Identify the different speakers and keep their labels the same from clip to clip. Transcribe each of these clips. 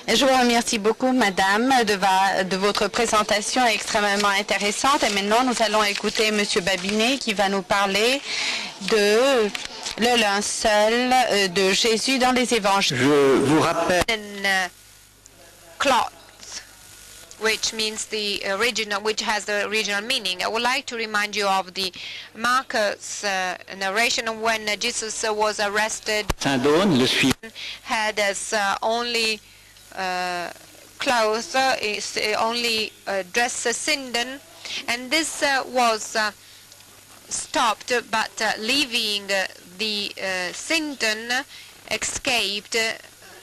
Speaker 1: Je vous remercie beaucoup, Madame, de votre présentation extrêmement intéressante. Et maintenant, nous allons écouter Monsieur Babinet qui va nous parler de le linceul de Jésus dans les évangiles.
Speaker 2: Je vous rappelle.
Speaker 3: Cloth, which means which has the original meaning. I would like to remind you of the Marcus narration when Jesus was arrested.
Speaker 2: Saint-Daune, le suivant.
Speaker 3: Had as only clothes, only dress Sindon, and this was stopped, but leaving the Sindon escaped.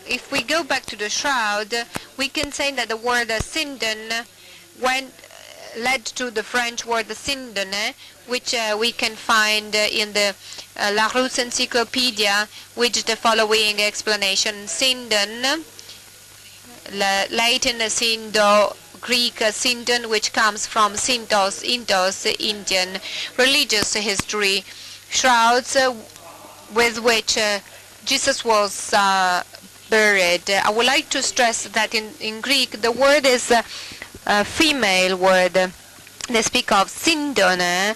Speaker 3: If we go back to the Shroud, we can say that the word Sindon led to the French word Sindone, which we can find in the Larousse Encyclopedia, with the following explanation. Sindon, Latin Sindo, Greek Sindon, which comes from Sintos, Indos, Indian. Religious history. Shrouds with which Jesus was buried. I would like to stress that in Greek the word is a female word. They speak of Sindone,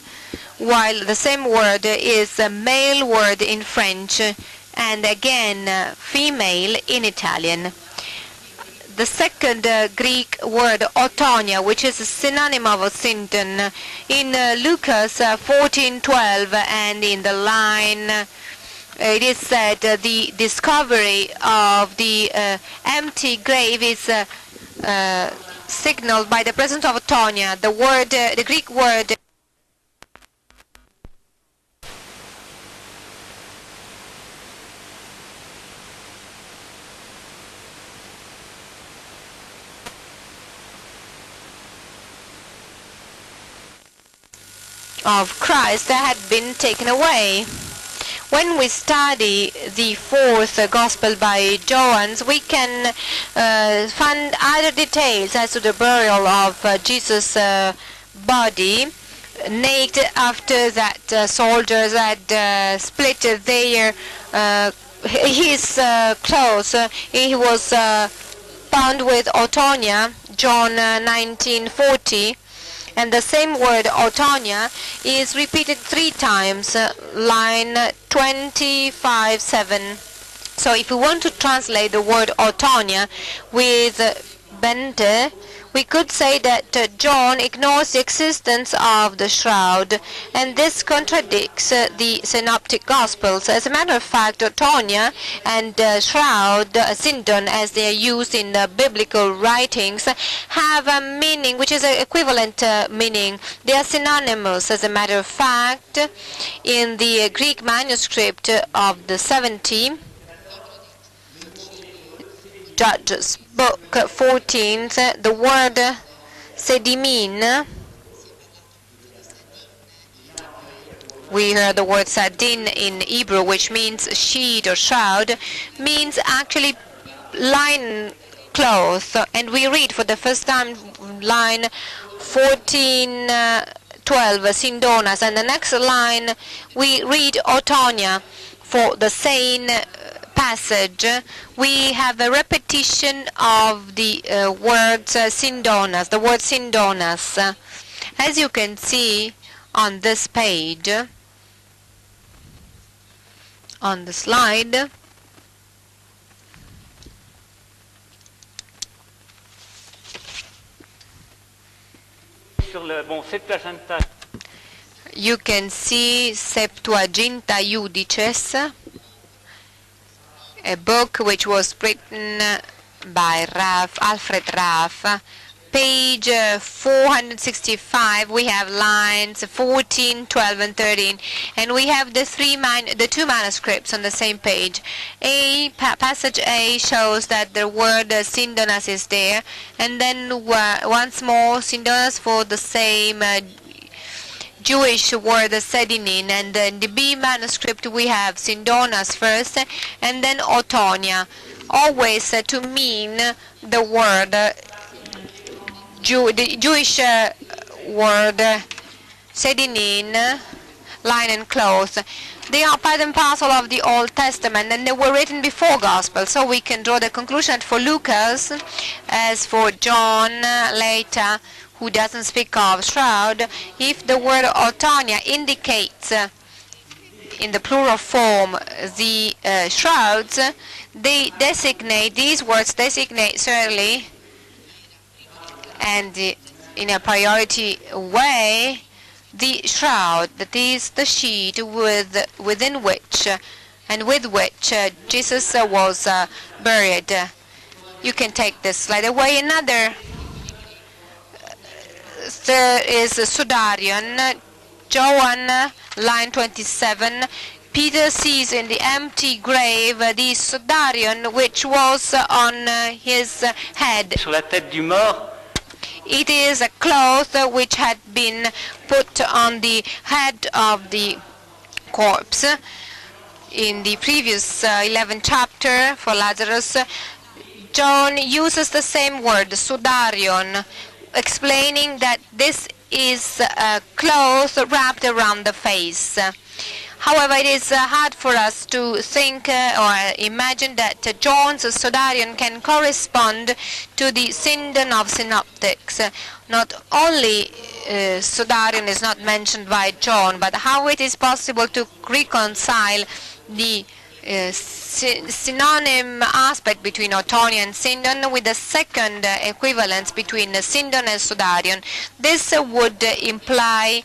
Speaker 3: while the same word is a male word in French and again female in Italian. The second Greek word, Otonia, which is a synonym of Sindon, in Lucas 14:12 and in the line it is said the discovery of the empty grave is signaled by the presence of Otonia. The Greek word of Christ had been taken away. When we study the fourth Gospel by John, we can find other details as to the burial of Jesus' body, naked after that soldiers had split his clothes. He was bound with Otonia, John 19:40. And the same word, Otonia, is repeated 3 times, line 25:7. So if we want to translate the word Otonia with Bente, we could say that John ignores the existence of the shroud, and this contradicts the synoptic gospels. As a matter of fact, Otonia and shroud, Sindon, as they are used in the biblical writings, have a meaning which is an equivalent meaning. They are synonymous. As a matter of fact, in the Greek manuscript of the 70, Judges book 14, the word sedimin, we heard the word sardine in Hebrew, which means sheet or shroud, means actually line cloth. And we read for the first time line 14:12, Sindonas, and the next line we read Otonia. For the same passage, we have a repetition of the word Sindonas, the word Sindonas. As you can see on this page, on the slide, you can see Septuaginta Iudices, a book which was written by Alfred Raff. Page 465, we have lines 14, 12, and 13, and we have the two manuscripts on the same page. Passage A shows that the word Sindonas is there, and then once more Sindonas for the same Jewish word sedinin, and in the B manuscript we have Sindonas first and then Otonia, always to mean the word the Jewish word sedinin linen clothes. They are part and parcel of the Old Testament, and they were written before Gospel. So we can draw the conclusion that for Lucas, as for John later, who doesn't speak of shroud, if the word Otonia indicates in the plural form the shrouds, these words designate certainly, and in a priority way, the shroud, that is the sheet within which and with which Jesus was buried. You can take this slide away. Another, there is Sudarion, John, line 27. Peter sees in the empty grave the Sudarion which was on his head.
Speaker 2: Sur la tête du mort,
Speaker 3: It is a cloth which had been put on the head of the corpse. In the previous 11th chapter for Lazarus, John uses the same word, Sudarion, explaining that this is a cloth wrapped around the face. However, it is hard for us to think or imagine that John's Sudarion can correspond to the Sindon of synoptics. Not only Sudarion is not mentioned by John, but how it is possible to reconcile the synonym aspect between Otonia and Sindon with the second equivalence between Sindon and Sudarion. This would imply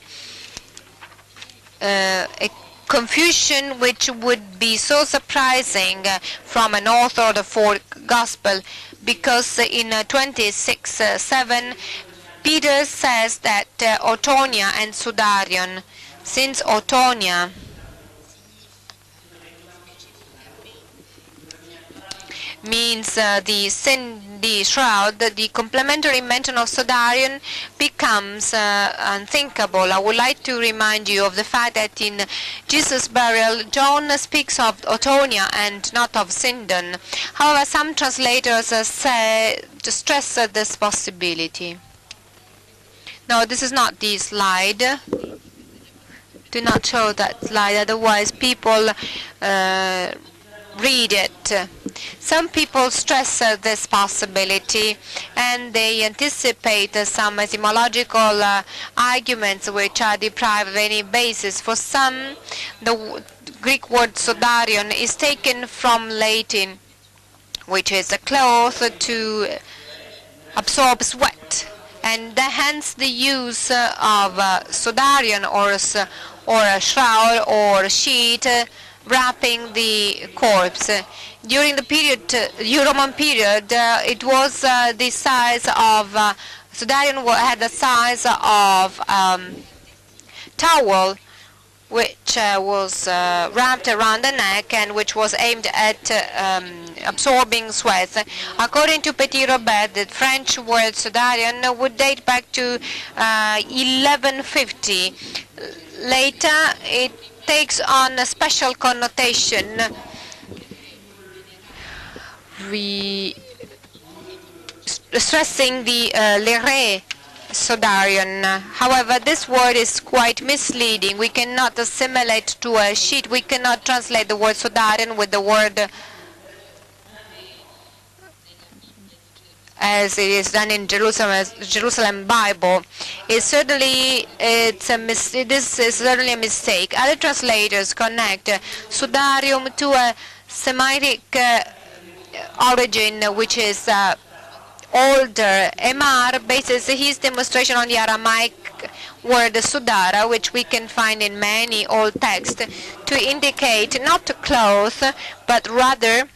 Speaker 3: a confusion which would be so surprising from an author of the fourth gospel, because in 26:7 Peter says that Otonia and Sudarion, since Otonia means the shroud, the complementary mention of Sudarion becomes unthinkable. I would like to remind you of the fact that in Jesus' burial, John speaks of Otonia and not of Sindon. However, some translators stress this possibility. No, this is not the slide. Do not show that slide, otherwise people read it. Some people stress this possibility, and they anticipate some etymological arguments which are deprived of any basis. For some, the Greek word Sudarion is taken from Latin, which is a cloth to absorb sweat, and hence the use of Sudarion or a shroud or a sheet wrapping the corpse. During the Roman period, it was the size of Sudarion had the size of towel, which was wrapped around the neck and which was aimed at absorbing sweat. According to Petit Robert, the French word Sudarion would date back to 1150. Later, it takes on a special connotation, stressing the lere Sudarion. However, this word is quite misleading. We cannot assimilate to a sheet. We cannot translate the word Sudarion with the word as it is done in Jerusalem Bible. This is certainly a mistake. Other translators connect Sudarium to a Semitic origin, which is older. Emar bases his demonstration on the Aramaic word Sudara, which we can find in many old texts, to indicate not a cloth, but rather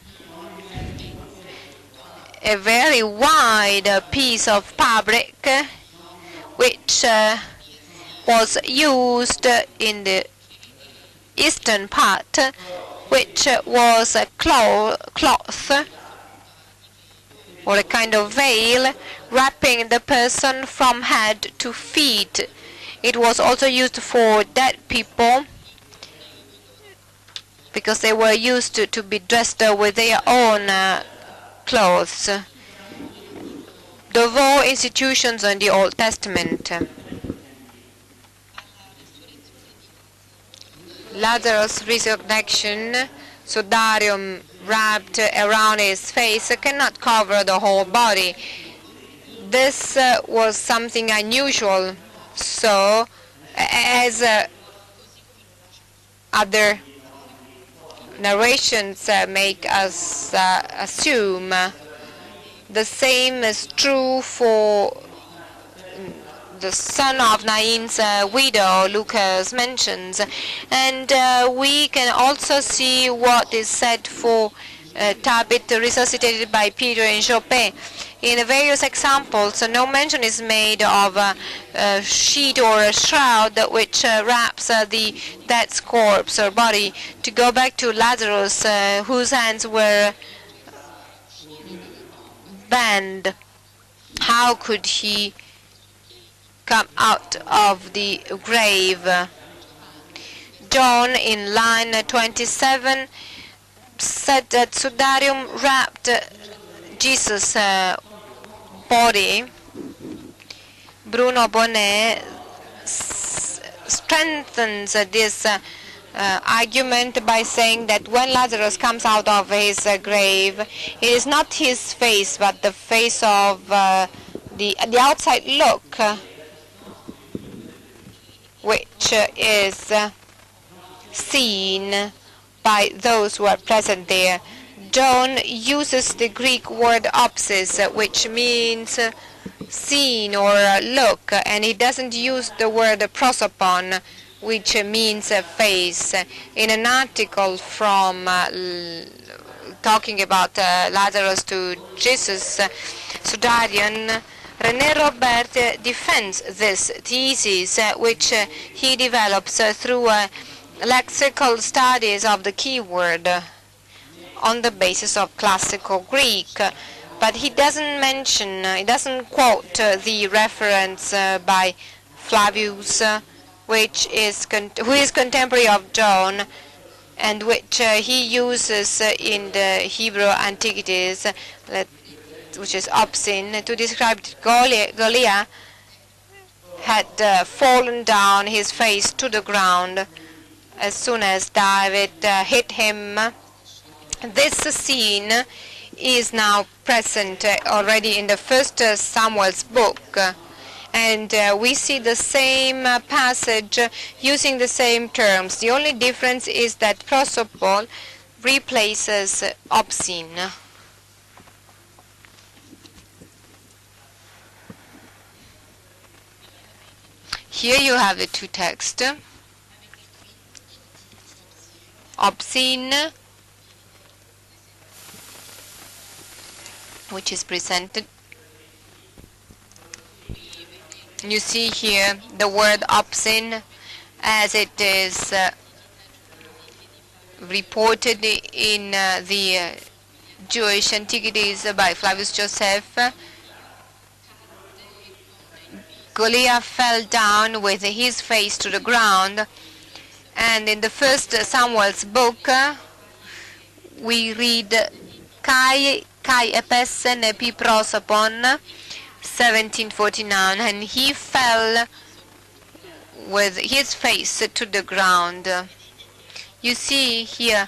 Speaker 3: a very wide piece of fabric which was used in the eastern part, which was a cloth or a kind of veil wrapping the person from head to feet. It was also used for dead people because they were used to be dressed with their own clothes. The war institutions in the Old Testament. Lazarus' resurrection, sudarium wrapped around his face, cannot cover the whole body. This was something unusual. So, as other narrations make us assume, the same is true for the son of Nain's widow, Lucas mentions. And we can also see what is said for Tabitha resuscitated by Peter in Joppe. In the various examples, no mention is made of a sheet or a shroud which wraps the dead's corpse or body. To go back to Lazarus, whose hands were bound, how could he come out of the grave? John in line 27 said that sudarium wrapped Jesus' body. Bruno Bonnet strengthens this argument by saying that when Lazarus comes out of his grave, it is not his face but the face of the outside look which is seen by those who are present there. John uses the Greek word opsis, which means seen or look, and he doesn't use the word prosopon, which means face. In an article from talking about Lazarus to Jesus, Sudarian, René Robert defends this thesis, which he develops through lexical studies of the keyword on the basis of classical Greek. But he doesn't mention, he doesn't quote the reference by Flavius, who is contemporary of John, and which he uses in the Hebrew Antiquities, which is Opsin, to describe Goliath had fallen down his face to the ground as soon as David hit him. This scene is now present already in the first Samuel's book, and we see the same passage using the same terms. The only difference is that prosopon replaces opsin. Here you have the two texts. Obscene, which is presented. You see here the word obscene as it is reported in the Jewish Antiquities by Flavius Joseph. Goliath fell down with his face to the ground, and in the first Samuel's book we read Kai epessen epi prosopon 1749, and he fell with his face to the ground. You see here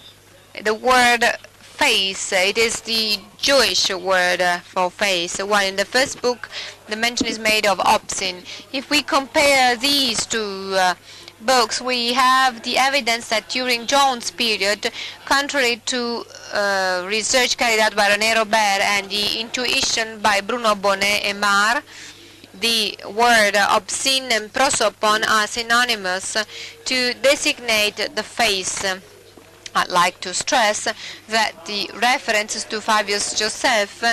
Speaker 3: the word face, it is the Jewish word for face, while in the first book the mention is made of opsin. If we compare these two books, we have the evidence that during John's period, contrary to research carried out by René Robert and the intuition by Bruno Bonnet and Mar, the word obscene and prosopon are synonymous to designate the face. I'd like to stress that the reference to Flavius Joseph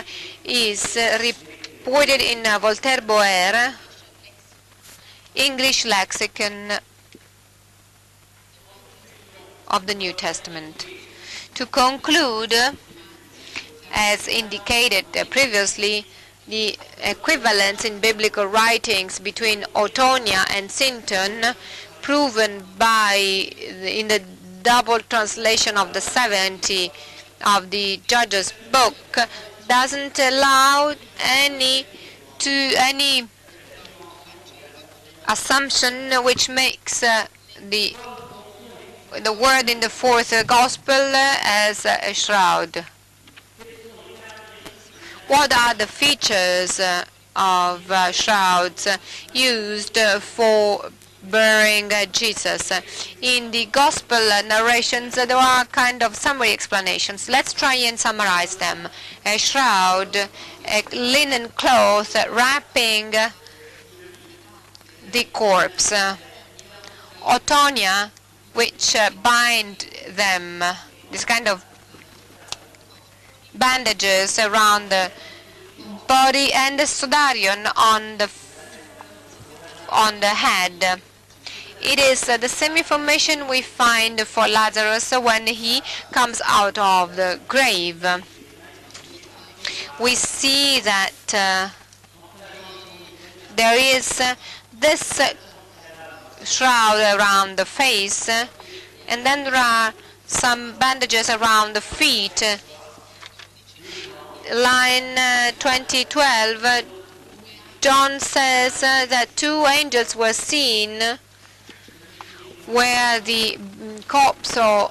Speaker 3: is reported in Voltaire Boer, English Lexicon of the New Testament. To conclude, as indicated previously, the equivalence in biblical writings between Otonia and Sinton, proven in the double translation of the 70 of the Judges book, doesn't allow any assumption which makes the the word in the fourth gospel as a shroud. What are the features of shrouds used for burying Jesus? In the gospel narrations, there are kind of summary explanations. Let's try and summarize them. A shroud, a linen cloth wrapping the corpse. Otonia, which bind them, this kind of bandages around the body, and the sudarion on the head. It is the same information we find for Lazarus when he comes out of the grave. We see that there is this shroud around the face, and then there are some bandages around the feet. Line 2012, John says that two angels were seen where the corpse or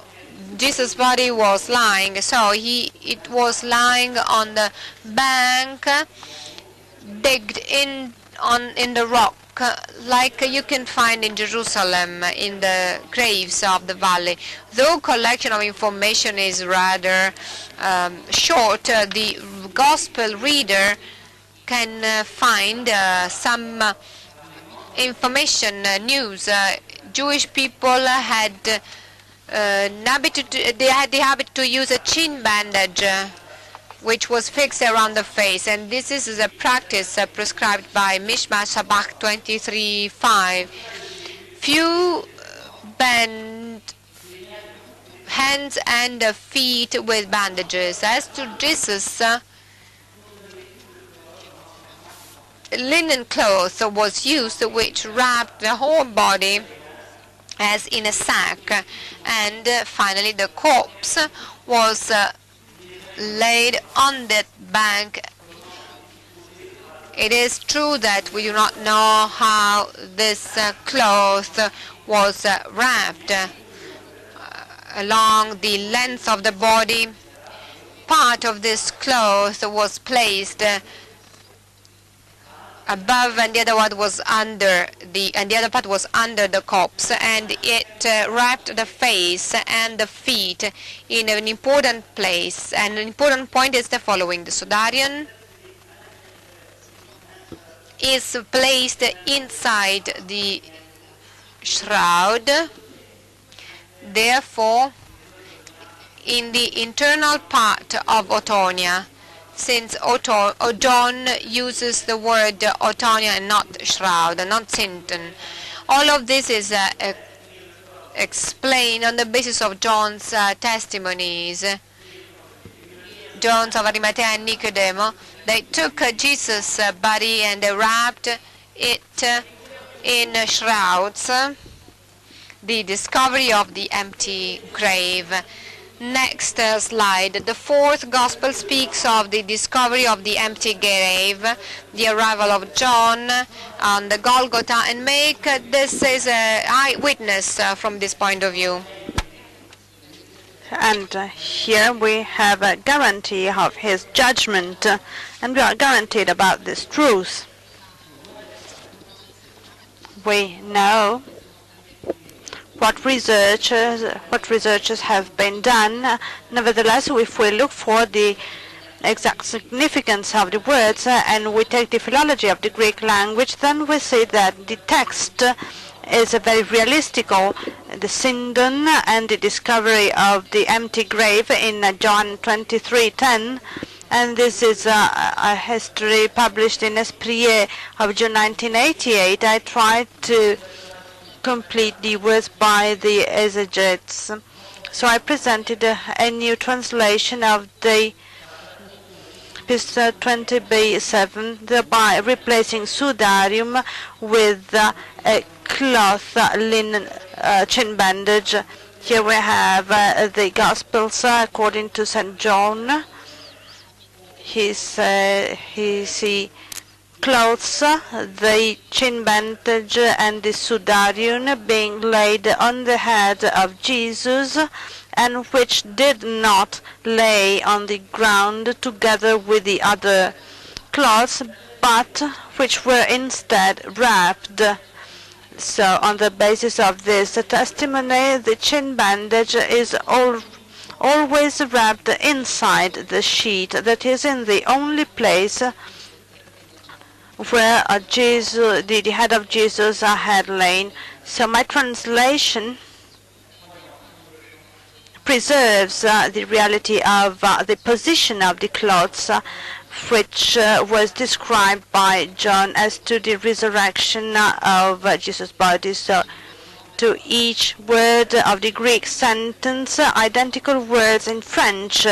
Speaker 3: Jesus' body was lying. So it was lying on the bank, digged in the rock, like you can find in Jerusalem in the graves of the valley. Though collection of information is rather short, the gospel reader can find some information, news. Jewish people had the habit to use a chin bandage, which was fixed around the face, and this is a practice prescribed by Mishmash Sabach 23:5. Few bend hands and feet with bandages. As to Jesus, linen cloth was used, which wrapped the whole body as in a sack, and finally the corpse was laid on that bank. It is true that we do not know how this cloth was wrapped along the length of the body. Part of this cloth was placed above, and the other one was under and the other part was under the corpse, and it wrapped the face and the feet in an important place. And an important point is the following: the sudarion is placed inside the shroud, therefore in the internal part of Otonia, since John uses the word Otonia and not shroud, and not Sinton. All of this is explained on the basis of John's testimonies. John's of Arimathea and Nicodemo, they took Jesus' body and they wrapped it in shrouds. The discovery of the empty grave. Next slide. The fourth gospel speaks of the discovery of the empty grave, the arrival of John on the Golgotha, and make this is an eyewitness from this point of view.
Speaker 4: And here we have a guarantee of his judgment, and we are guaranteed about this truth. We know what researchers have been done. Nevertheless, if we look for the exact significance of the words and we take the philology of the Greek language, then we see that the text is very realistical. The Sindon and the discovery of the empty grave in John 23:10, and this is a history published in Esprit of June 1988. I tried to complete the words by the exegetes. So I presented a new translation of the Epistle 20b7, thereby replacing sudarium with a cloth linen chin bandage. Here we have the Gospels according to St. John. He clothes, the chin bandage and the sudarium being laid on the head of Jesus, and which did not lay on the ground together with the other cloths, but which were instead wrapped. So on the basis of this testimony, the chin bandage is always wrapped inside the sheet. That is in the only place where the head of Jesus had lain. So my translation preserves the reality of the position of the clothes, which was described by John as to the resurrection of Jesus' body. So to each word of the Greek sentence, identical words in French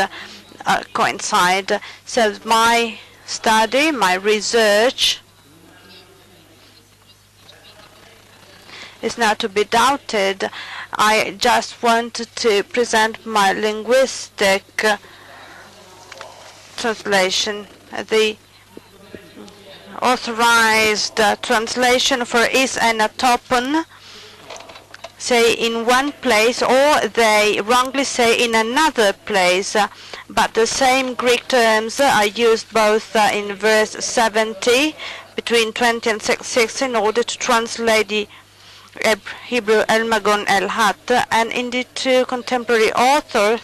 Speaker 4: coincide. So my study, my research is not to be doubted. I just wanted to present my linguistic translation. The authorized translation for is and topon say in one place, or they wrongly say in another place, but the same Greek terms are used both in verse 70, between 20 and 6 in order to translate the Hebrew El Magon El Hat, and in the two contemporary authors,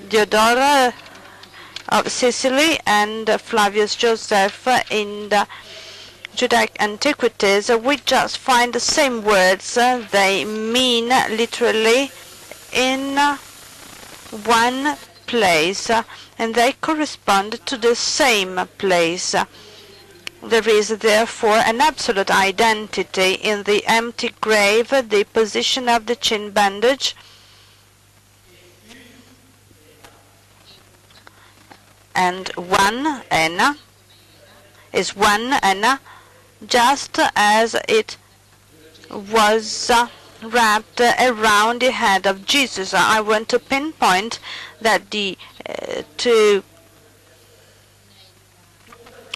Speaker 4: Diodora of Sicily and Flavius Joseph in the Judaic Antiquities, we just find the same words. They mean literally in one place, and they correspond to the same place. There is therefore an absolute identity in the empty grave, the position of the chin bandage, and one ena is one ena, just as it was wrapped around the head of Jesus. I want to pinpoint that the two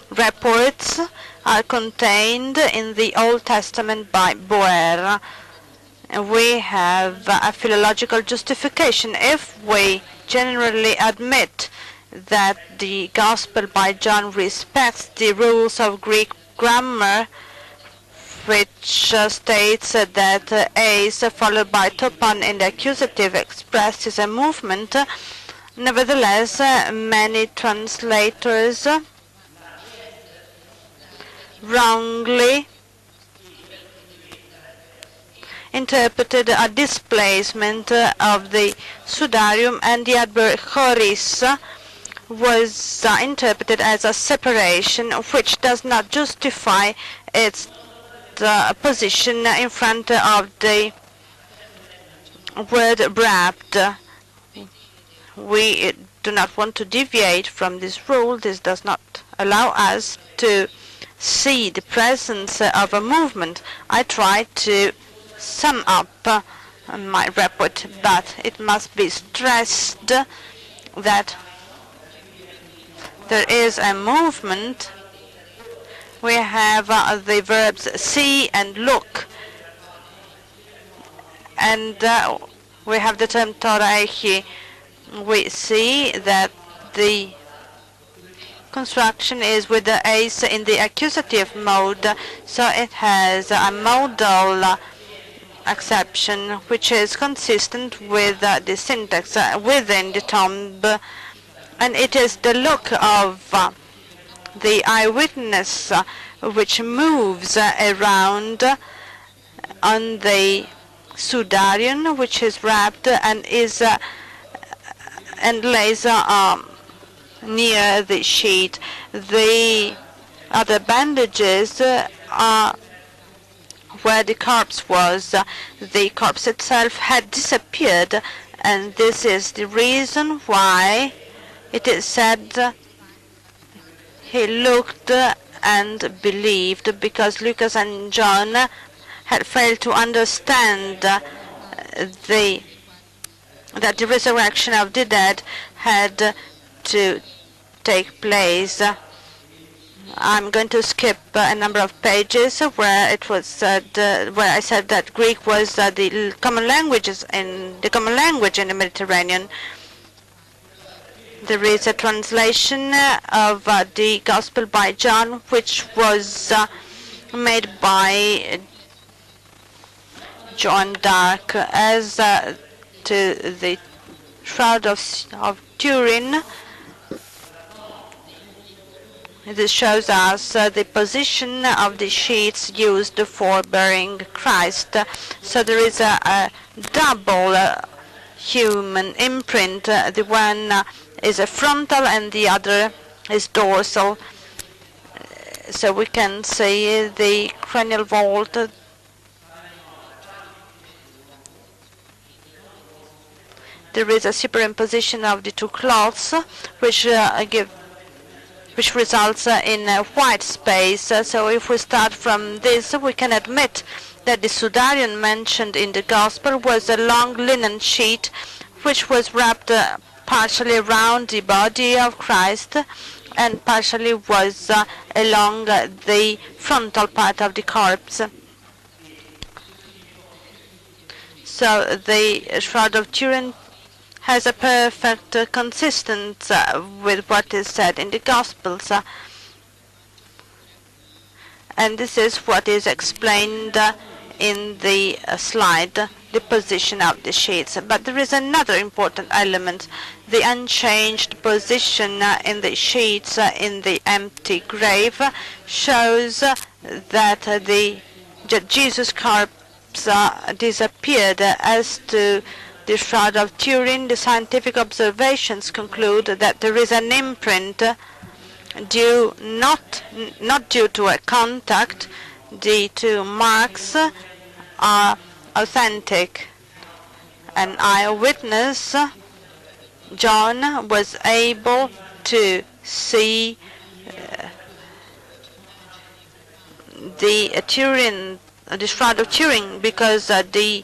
Speaker 4: reports are contained in the Old Testament by Boer. We have a philological justification if we generally admit that the Gospel by John respects the rules of Greek grammar, which states that as followed by topon in the accusative expresses a movement. Nevertheless, many translators wrongly interpreted a displacement of the sudarium, and the adverb choris was interpreted as a separation, which does not justify its position in front of the word wrapped. We do not want to deviate from this rule. This does not allow us to see the presence of a movement. I try to sum up my report, but it must be stressed that there is a movement. We have the verbs see and look, and we have the term toreichi. We see that the construction is with the ace in the accusative mode, so it has a modal acception which is consistent with the syntax within the tomb, and it is the look of the eyewitness which moves around on the sudarium, which is wrapped and is and lays near the sheet. The other bandages are where the corpse was. The corpse itself had disappeared, and this is the reason why it is said he looked and believed, because Lucas and John had failed to understand that the resurrection of the dead had to take place. I'm going to skip a number of pages where it was said, where I said that Greek was the common language in the Mediterranean. There is a translation of the Gospel by John, which was made by John Dark. As to the Shroud of Turin, this shows us the position of the sheets used for burying Christ. So there is a double human imprint. The one is a frontal and the other is dorsal. So we can see the cranial vault. There is a superimposition of the two cloths, which results in a white space. So if we start from this, we can admit that the sudarion mentioned in the Gospel was a long linen sheet which was wrapped partially around the body of Christ and partially was along the frontal part of the corpse. So the Shroud of Turin has a perfect consistence with what is said in the Gospels. And this is what is explained in the slide, the position of the sheets. But there is another important element. The unchanged position in the sheets in the empty grave shows that Jesus' corpse disappeared. As to the Shroud of Turin, the scientific observations conclude that there is an imprint due not due to a contact. The two marks are authentic. An eyewitness, John, was able to see the Shroud of Turin because the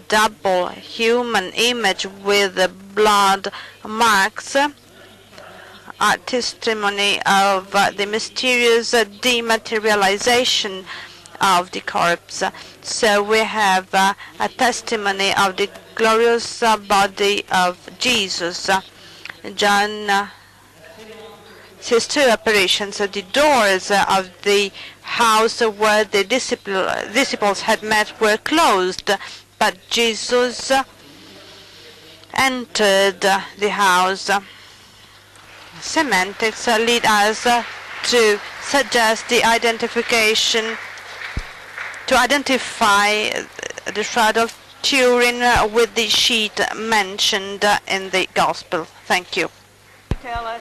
Speaker 4: double human image with the blood marks are testimony of the mysterious dematerialization of the corpse. So we have a testimony of the glorious body of Jesus. John sees two apparitions. The doors of the house where the disciples had met were closed, but Jesus entered the house. Semantics lead us to suggest the identification, to identify the Shroud of Turin with the sheet mentioned in the Gospel. Thank you.